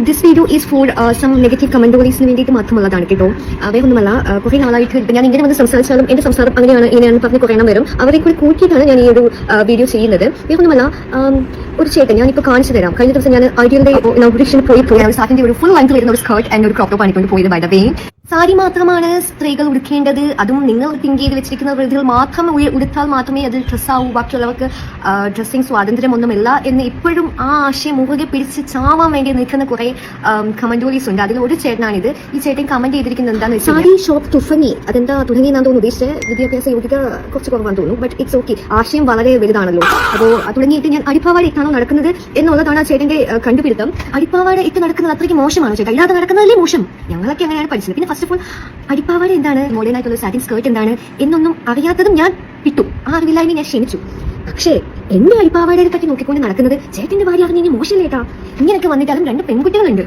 This video is for some negative കമന്ററീസിന് വേണ്ടിയിട്ട് മാത്രമുള്ളതാണ് കേട്ടോ. വേറൊന്നുമല്ല, കുറേ നാളായിട്ട് ഞാൻ ഇങ്ങനെ വന്ന് സംസാരിച്ചാലും എന്റെ സംസാരം ഇങ്ങനെയാണ് പറഞ്ഞ് കുറേ എണ്ണം വരും. അവരെ കൂടി കൂട്ടിയിട്ടാണ് ഞാൻ ഈ ഒരു വീഡിയോ ചെയ്യുന്നത്. വേറൊന്നുമല്ല, ഒരു ചേട്ടൻ ഞാനിപ്പോൾ കാണിച്ചു തരാം. കഴിഞ്ഞ ദിവസം ഞാൻ ഐഡിയലിന്റെ ഇനോഗ്രേഷന് പോയി സാറ്റിന്റെ ഒരു ഫുൾ ലെങ്ത് വരുന്ന ഒരു സ്കേർട്ട് ആൻഡ് ഒരു ക്രോപ്പ് ടോപ്പ് ആണിക്കൊണ്ട് പോയത്. ബൈ ദ വേ, സാരി മാത്രമാണ് സ്ത്രീകൾ ഉടുക്കേണ്ടത്, അതും നിങ്ങൾ തിങ്ക് ചെയ്ത് വെച്ചിരിക്കുന്ന രീതിയിൽ മാത്രം ഉടുത്താൽ മാത്രമേ അത് ഡ്രസ്സാവൂ, ബാക്കിയുള്ളവർക്ക് ഡ്രസ്സിങ് സ്വാതന്ത്ര്യമൊന്നുമില്ല എന്ന് ഇപ്പോഴും ആ ആശയം മുറുകെ പിടിച്ച് ചാവാൻ വേണ്ടി നിൽക്കുന്ന കുറെ കമന്റോറീസ് ഉണ്ട്. അതിൽ ഒരു ചേട്ടനാണിത്. ഈ ചേട്ടൻ കമന്റ് ചെയ്തിരിക്കുന്നത് എന്താണെന്ന് വെച്ചാൽ, സാരി ഷോപ്പ് തുടങ്ങി. അതെന്താ തുടങ്ങി എന്നാണ് തോന്നുന്നു ഉദ്ദേശിച്ചത്. വിദ്യാഭ്യാസ യോഗ്യത കുറച്ച് കുറവാന്ന് തോന്നുന്നു, ബട്ട് ഇറ്റ്സ് ഓക്കെ. ആശയം വളരെ വലുതാണല്ലോ. അപ്പോൾ തുടങ്ങിയിട്ട് ഞാൻ അടിപ്പാവാട ഇട്ടാണോ നടക്കുന്നത് എന്നുള്ളതാണ് ആ ചേട്ടന്റെ കണ്ടുപിടുത്തം. അടിപ്പാവാട ഇട്ട് നടക്കുന്നത് അത്രയ്ക്ക് മോശമാണ് ചേട്ടാ. ഇല്ലാതെ നടക്കുന്നതല്ലേ മോശം. ഞങ്ങളൊക്കെ അങ്ങനെയാണ് പഠിച്ചത്. പിന്നെ ഫസ്റ്റ് ഓഫ് ഓൾ, അടിപ്പാവാട എന്താണ്, മോഡേൺ ആയിട്ടുള്ള സാറ്റിൻ സ്കേർട്ട് എന്താണ് എന്നൊന്നും അറിയാത്തതും ഞാൻ വിട്ടു. ആ അറിവില്ലായ്മ ഞാൻ ക്ഷമിച്ചു. പക്ഷേ എന്റെ അടിപ്പാവാടയെ പറ്റി നോക്കിക്കൊണ്ട് നടക്കുന്നത് ചേട്ടന്റെ ഭാര്യ അറിഞ്ഞ മോശമല്ലേട്ടാ. ഇങ്ങനെയൊക്കെ വന്നിട്ടാലും 2 പെൺകുട്ടികളുണ്ട്.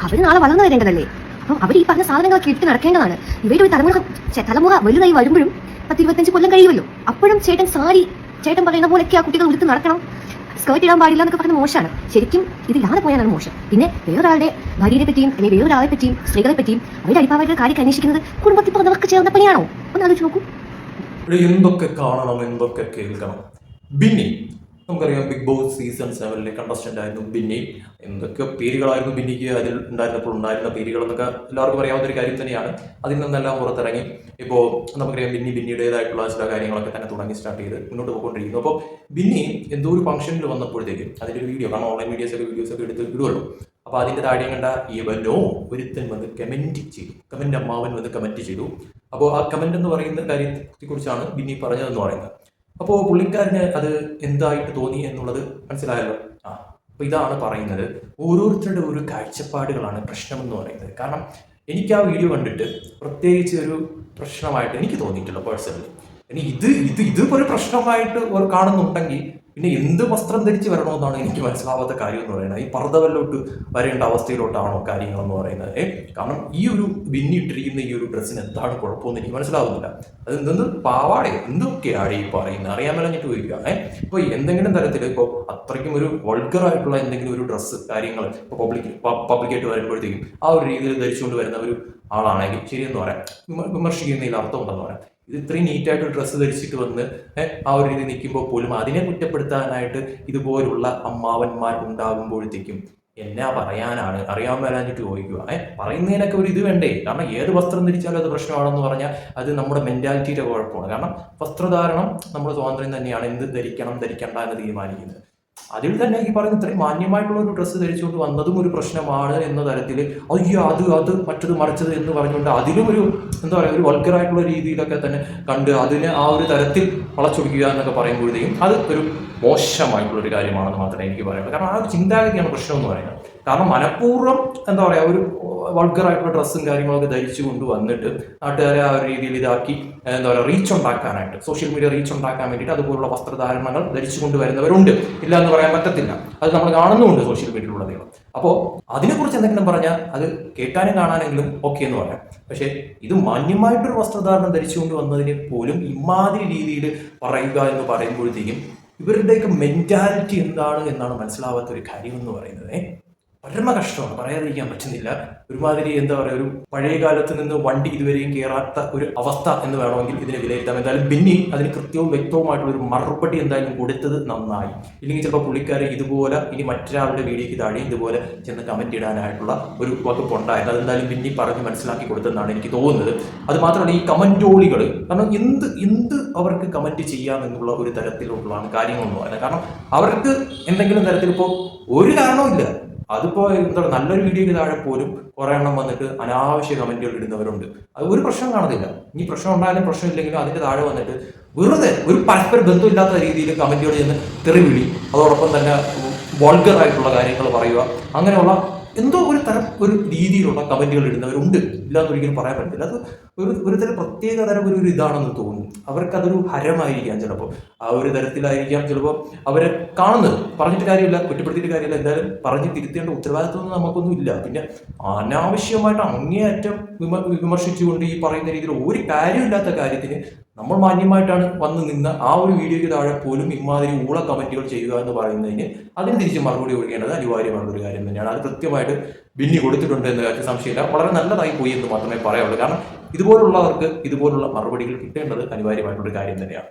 അവര് നാളെ വളർന്നു വരേണ്ടതല്ലേ. അപ്പം അവർ ഈ പറഞ്ഞ സാധനങ്ങളൊക്കെ ഇട്ട് നടക്കേണ്ടതാണ്. ഇവരുടെ ഒരു തലമുറ വലുതായി വരുമ്പോഴും 10-25 കൊല്ലം കഴിയുമല്ലോ. അപ്പോഴും ചേട്ടൻ പറയുന്ന പോലെയൊക്കെ ആ കുട്ടികൾ ഉടുത്ത് നടക്കണം. സ്കേർട്ട് ഇടാൻ പാടില്ല എന്നൊക്കെ പറഞ്ഞ മോശമാണ്. ശരിക്കും ഇതില്ലാതെ പോയാലാണ് മോശം. പിന്നെ വേറൊരാളുടെ ഭാര്യയെ പറ്റിയും അല്ലെങ്കിൽ വേറൊരാളെ പറ്റിയും സ്ത്രീകളെ പറ്റിയും അവരുടെ അടിപ്പാവയുടെ കാര്യം അന്വേഷിക്കുന്നത് കുടുംബത്തിൽ പറഞ്ഞവർക്ക് ചേർന്ന പണിയാണോ? ഒന്ന് ആലോചിച്ച് നോക്കൂ. എന്തൊക്കെ കാണണം, എന്തൊക്കെ കേൾക്കണം. ബിന്നി, നമുക്കറിയാം, ബിഗ് ബോസ് സീസൺ 7 കണ്ടസ്റ്റന്റ് ആയിരുന്നു ബിന്നി. എന്തൊക്കെ പേരുകളായിരുന്നു ബിന്നിക്ക് അതിൽ ഉണ്ടായിരുന്ന പേരുകൾ എന്നൊക്കെ എല്ലാവർക്കും അറിയാവുന്ന ഒരു കാര്യം തന്നെയാണ്. അതിൽ നിന്നെല്ലാം പുറത്തിറങ്ങി ഇപ്പോൾ നമുക്കറിയാം ബിന്നിയുടേതായിട്ടുള്ള ചില കാര്യങ്ങളൊക്കെ തന്നെ തുടങ്ങി സ്റ്റാർട്ട് ചെയ്ത് മുന്നോട്ട് പോയിക്കൊണ്ടിരിക്കുന്നു. അപ്പോൾ ബിന്നി എന്തോ ഒരു ഫംഗ്ഷനിൽ വന്നപ്പോഴത്തേക്കും അതിൻ്റെ ഒരു വീഡിയോ, കാരണം ഓൺലൈൻ വീഡിയോസൊക്കെ എടുത്ത് ഇടുമല്ലോ. അപ്പോൾ അതിൻ്റെ താഴെ കണ്ട ഇവനോ ഒരുത്തൻ വന്ന് കമൻറ്റ് ചെയ്തു. അമ്മാവൻ വന്ന് കമൻറ്റ് ചെയ്തു. അപ്പോൾ ആ കമൻറ്റ് എന്ന് പറയുന്ന കാര്യത്തെക്കുറിച്ചാണ് ബിന്നി പറഞ്ഞതെന്ന് പറയുന്നത്. അപ്പോൾ പുള്ളിക്കാരന് അത് എന്തായിട്ട് തോന്നി എന്നുള്ളത് മനസ്സിലായല്ലോ. അപ്പോൾ ഇതാണ് പറയുന്നത്, ഓരോരുത്തരുടെ ഒരു കാഴ്ചപ്പാടുകളാണ് പ്രശ്നമെന്ന് പറയുന്നത്. കാരണം എനിക്ക് ആ വീഡിയോ കണ്ടിട്ട് പ്രത്യേകിച്ച് ഒരു പ്രശ്നമായിട്ട് എനിക്ക് തോന്നിയിട്ടില്ല പേഴ്സണലി. ഇനി ഇതൊരു പ്രശ്നമായിട്ട് കാണുന്നുണ്ടെങ്കിൽ പിന്നെ എന്ത് വസ്ത്രം ധരിച്ച് വരണമെന്നാണ് എനിക്ക് മനസ്സിലാവാത്ത കാര്യം എന്ന് പറയുന്നത്. ഈ പർദ്ദവല്ലോട്ട് വരേണ്ട അവസ്ഥയിലോട്ടാണോ കാര്യങ്ങളെന്ന് പറയുന്നത്? കാരണം ഈ ഒരു ബിന്നിട്ടിരിക്കുന്ന ഈ ഒരു ഡ്രസ്സിന് എന്താണ് കുഴപ്പമെന്ന് എനിക്ക് മനസ്സിലാവുന്നില്ല. അത് എന്തെന്ന് പാവാടയോ എന്തൊക്കെയാണ് ഈ പറയുന്നത് അറിയാൻ മേലഞ്ഞിട്ട് ചോദിക്കുക. ഇപ്പോൾ എന്തെങ്കിലും തരത്തിൽ ഇപ്പോൾ അത്രയ്ക്കും ഒരു വൾഗറായിട്ടുള്ള എന്തെങ്കിലും ഒരു ഡ്രസ്സ് കാര്യങ്ങൾ ഇപ്പോൾ പബ്ലിക്കായിട്ട് വരുമ്പോഴത്തേക്കും ആ ഒരു രീതിയിൽ ധരിച്ചുകൊണ്ട് വരുന്ന ഒരു ആളാണെങ്കിൽ ശരിയെന്ന് പറയാം, വിമർശിക്കുന്നതിൽ അർത്ഥമുണ്ടെന്ന് പറയാം. ഇത് ഇത്രയും നീറ്റായിട്ട് ഡ്രസ്സ് ധരിച്ചിട്ട് വന്ന് ആ ഒരു രീതി നിൽക്കുമ്പോൾ പോലും അതിനെ കുറ്റപ്പെടുത്താനായിട്ട് ഇതുപോലുള്ള അമ്മാവന്മാർ ഉണ്ടാകുമ്പോഴത്തേക്കും എന്നാ പറയാനാണ്, അറിയാൻ മേലാഞ്ഞിട്ട് ചോദിക്കുക. പറയുന്നതിനൊക്കെ ഒരു ഇത് വേണ്ടേ? കാരണം ഏത് വസ്ത്രം ധരിച്ചാലും അത് പ്രശ്നമാണെന്ന് പറഞ്ഞാൽ അത് നമ്മുടെ മെന്റാലിറ്റിയുടെ കുഴപ്പമാണ്. കാരണം വസ്ത്രധാരണം നമ്മുടെ സ്വാതന്ത്ര്യം തന്നെയാണ്. എന്ത് ധരിക്കണം ധരിക്കണ്ട എന്ന് തീരുമാനിക്കുന്നത്. അതിൽ തന്നെ ഈ പറയുന്ന ഇത്രയും മാന്യമായിട്ടുള്ള ഒരു ഡ്രസ്സ് ധരിച്ചുകൊണ്ട് വന്നതും ഒരു പ്രശ്നമാണ് എന്ന തരത്തിൽ, അയ്യോ അത് മറ്റത് മറിച്ചത് എന്ന് പറഞ്ഞുകൊണ്ട് അതിലും ഒരു എന്താ പറയുക, ഒരു വൾഗറായിട്ടുള്ള രീതിയിലൊക്കെ തന്നെ കണ്ട് അതിനെ ആ ഒരു തരത്തിൽ വളച്ചൊടിക്കുക എന്നൊക്കെ പറയുമ്പോഴത്തേക്കും അത് ഒരു മോശമായിട്ടുള്ള ഒരു കാര്യമാണെന്ന് മാത്രമേ എനിക്ക് പറയുള്ളൂ. കാരണം ആ ഒരു ചിന്താഗതിയാണ് പ്രശ്നം എന്ന് പറയുന്നത്. കാരണം മനഃപൂർവ്വം എന്താ പറയുക, ഒരു വൾഗറായിട്ടുള്ള ഡ്രസ്സും കാര്യങ്ങളൊക്കെ ധരിച്ചു കൊണ്ട് വന്നിട്ട് നാട്ടുകാരെ ആ ഒരു രീതിയിൽ ഇതാക്കി എന്താ പറയുക, റീച്ച് ഉണ്ടാക്കാനായിട്ട്, സോഷ്യൽ മീഡിയ റീച്ച് ഉണ്ടാക്കാൻ വേണ്ടിയിട്ട് അതുപോലുള്ള വസ്ത്രധാരണങ്ങൾ ധരിച്ചു കൊണ്ടുവരുന്നവരുണ്ട്. ഇല്ല എന്ന് പറയാൻ പറ്റത്തില്ല. അത് നമ്മൾ കാണുന്നുമുണ്ട് സോഷ്യൽ മീഡിയയിലുള്ളതെങ്കിലും. അപ്പോൾ അതിനെക്കുറിച്ച് എന്തെങ്കിലും പറഞ്ഞാൽ അത് കേൾക്കാനും കാണാനെങ്കിലും ഓക്കെ എന്ന് പറയാം. പക്ഷേ ഇത് മാന്യമായിട്ടൊരു വസ്ത്രധാരണം ധരിച്ചുകൊണ്ട് വന്നതിനെ പോലും ഇമാതിരി രീതിയിൽ പറയുക എന്ന് പറയുമ്പോഴത്തേക്കും ഇവരുടെയൊക്കെ മെന്റാലിറ്റി എന്താണ് എന്നാണ് മനസ്സിലാവാത്ത ഒരു കാര്യം എന്ന് പറയുന്നത്. പരമ കഷ്ടമാണ്, പറയാതിരിക്കാൻ പറ്റുന്നില്ല. ഒരുമാതിരി എന്താ പറയുക, ഒരു പഴയ കാലത്ത് നിന്ന് വണ്ടി ഇതുവരെയും കയറാത്ത ഒരു അവസ്ഥ എന്ന് വേണമെങ്കിൽ ഇതിനെ വിലയിരുത്താം. എന്തായാലും ബിന്നി അതിന് കൃത്യവും വ്യക്തവുമായിട്ടുള്ള ഒരു മറുപടി എന്തായാലും കൊടുത്തത് നന്നായി. ഇല്ലെങ്കിൽ ചിലപ്പോൾ പുള്ളിക്കാരെ ഇതുപോലെ ഇനി മറ്റൊരാളുടെ വീഡിയോയ്ക്ക് താഴെ ഇതുപോലെ ചെന്ന് കമന്റ് ഇടാനായിട്ടുള്ള ഒരു വകുപ്പ് ഉണ്ടായിരുന്നു. അതെന്തായാലും ബിന്നി പറഞ്ഞ് മനസ്സിലാക്കി കൊടുത്തെന്നാണ് എനിക്ക് തോന്നുന്നത്. അത് മാത്രമല്ല, ഈ കമന്റോളികൾ, കാരണം എന്ത് അവർക്ക് കമന്റ് ചെയ്യാം എന്നുള്ള ഒരു തരത്തിലുള്ളതാണ് കാര്യങ്ങളെന്ന് പറയുന്നത്. കാരണം അവർക്ക് എന്തെങ്കിലും തരത്തിൽ ഇപ്പോൾ ഒരു കാരണവുമില്ല. അതിപ്പോൾ എന്താ നല്ലൊരു വീഡിയോയ്ക്ക് താഴെ പോലും കുറേ എണ്ണം വന്നിട്ട് അനാവശ്യ കമന്റുകൾ ഇടുന്നവരുണ്ട്. അത് ഒരു പ്രശ്നം കാണത്തില്ല. ഇനി പ്രശ്നം ഉണ്ടായാലും പ്രശ്നമില്ലെങ്കിലും അതിന്റെ താഴെ വന്നിട്ട് വെറുതെ ഒരു പരസ്പര ബന്ധമില്ലാത്ത രീതിയിൽ കമന്റുകൾ ചെന്ന് തെറിവിളി, അതോടൊപ്പം തന്നെ വൾഗറായിട്ടുള്ള കാര്യങ്ങൾ പറയുക, അങ്ങനെയുള്ള എന്തോ ഒരു രീതിയിലുള്ള കമന്റുകൾ ഇടുന്നവരുണ്ട്. ഇല്ലാന്ന് ഒരിക്കലും പറയാൻ പറ്റില്ല. അത് ഒരു തരം പ്രത്യേക തരം ഒരു ഇതാണെന്ന് തോന്നുന്നു. അവർക്കതൊരു ഹരമായിരിക്കാം. ചിലപ്പോൾ ആ ഒരു തരത്തിലായിരിക്കാം ചിലപ്പോൾ അവരെ കാണുന്നത്. പറഞ്ഞിട്ട് കാര്യമില്ല, കുറ്റപ്പെടുത്തിയിട്ട് കാര്യമില്ല. എന്തായാലും പറഞ്ഞ് തിരുത്തേണ്ട ഉത്തരവാദിത്വമൊന്നും നമുക്കൊന്നും ഇല്ല. പിന്നെ അനാവശ്യമായിട്ട് അങ്ങേയറ്റം വിമർശിച്ചുകൊണ്ട് ഈ പറയുന്ന രീതിയിൽ ഒരു കാര്യമില്ലാത്ത കാര്യത്തിന് നമ്മൾ മാന്യമായിട്ടാണ് വന്ന് നിന്ന് ആ ഒരു വീഡിയോയ്ക്ക് താഴെ പോലും ഇമാതിരി ഊള കമന്റുകൾ ചെയ്യുക എന്ന് പറയുന്നതിന് അതിന് തിരിച്ച് മറുപടി കൊടുക്കേണ്ടത് അനിവാര്യമായിട്ടുള്ള ഒരു കാര്യം തന്നെയാണ്. അത് കൃത്യമായിട്ട് ബിന്നി കൊടുത്തിട്ടുണ്ട് എന്ന് കാര്യത്തിൽ സംശയമില്ല. വളരെ നല്ലതായി പോയി എന്ന് മാത്രമേ പറയാവുള്ളൂ. കാരണം ഇതുപോലുള്ളവർക്ക് ഇതുപോലുള്ള മറുപടികൾ കിട്ടേണ്ടത് അനിവാര്യമായിട്ടുള്ള ഒരു കാര്യം തന്നെയാണ്.